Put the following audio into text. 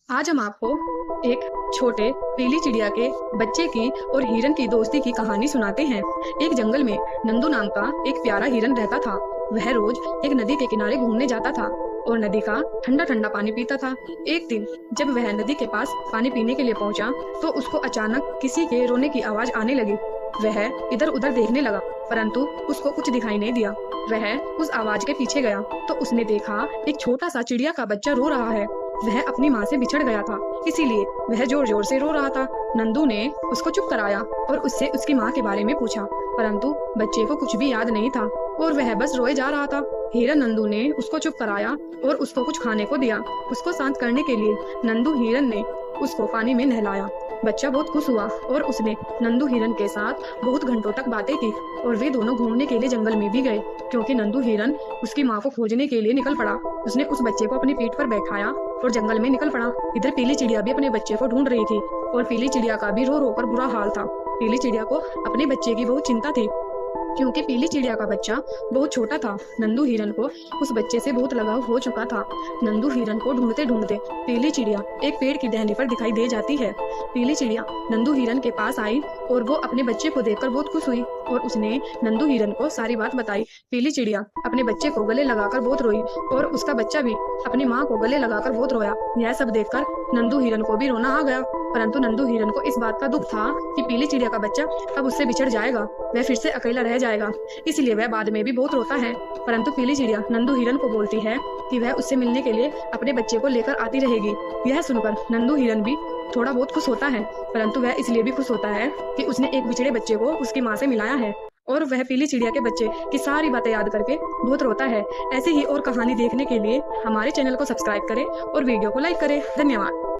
आज हम आपको एक छोटे पीली चिड़िया के बच्चे की और हिरन की दोस्ती की कहानी सुनाते हैं। एक जंगल में नंदू नाम का एक प्यारा हिरन रहता था। वह रोज एक नदी के किनारे घूमने जाता था और नदी का ठंडा ठंडा पानी पीता था। एक दिन जब वह नदी के पास पानी पीने के लिए पहुंचा तो उसको अचानक किसी के रोने की आवाज आने लगी। वह इधर उधर देखने लगा परंतु उसको कुछ दिखाई नहीं दिया। वह उस आवाज के पीछे गया तो उसने देखा एक छोटा सा चिड़िया का बच्चा रो रहा है। वह अपनी माँ से बिछड़ गया था, इसीलिए वह जोर जोर से रो रहा था। नंदू ने उसको चुप कराया और उससे उसकी माँ के बारे में पूछा, परंतु बच्चे को कुछ भी याद नहीं था और वह बस रोए जा रहा था। हिरन नंदू ने उसको चुप कराया और उसको कुछ खाने को दिया। उसको शांत करने के लिए नंदू हिरन ने उसको पानी में नहलाया। बच्चा बहुत खुश हुआ और उसने नंदू हिरन के साथ बहुत घंटों तक बातें की और वे दोनों घूमने के लिए जंगल में भी गए, क्योंकि नंदू हिरन उसकी माँ को खोजने के लिए निकल पड़ा। उसने उस बच्चे को अपनी पीठ पर बैठाया और जंगल में निकल पड़ा। इधर पीली चिड़िया भी अपने बच्चे को ढूंढ रही थी और पीली चिड़िया का भी रो रो कर बुरा हाल था। पीली चिड़िया को अपने बच्चे की बहुत चिंता थी, क्योंकि पीली चिड़िया का बच्चा बहुत छोटा था। नंदू हिरन को उस बच्चे से बहुत लगाव हो चुका था। नंदू हिरन को ढूंढते ढूंढते पीली चिड़िया एक पेड़ की टहनी पर दिखाई दे जाती है। पीली चिड़िया नंदू हिरन के पास आई और वो अपने बच्चे को देखकर बहुत खुश हुई और उसने नंदू हिरन को सारी बात बताई। पीली चिड़िया अपने बच्चे को गले लगाकर बहुत रोई और उसका बच्चा भी अपनी माँ को गले लगाकर बहुत रोया। यह सब देखकर नंदू हिरन को भी रोना आ गया, परंतु नंदू हिरन को इस बात का दुख था कि पीली चिड़िया का बच्चा अब उससे बिछड़ जाएगा, वह फिर से अकेला रह जाएगा, इसलिए वह बाद में भी बहुत रोता है। परंतु पीली चिड़िया नंदू हिरन को बोलती है कि वह उससे मिलने के लिए अपने बच्चे को लेकर आती रहेगी। यह सुनकर नंदू हिरन भी थोड़ा बहुत खुश होता है, परंतु वह इसलिए भी खुश होता है कि उसने एक बिछड़े बच्चे को उसकी माँ से मिलाया है और वह पीली चिड़िया के बच्चे की सारी बातें याद करके बहुत रोता है। ऐसी ही और कहानी देखने के लिए हमारे चैनल को सब्सक्राइब करें और वीडियो को लाइक करें। धन्यवाद।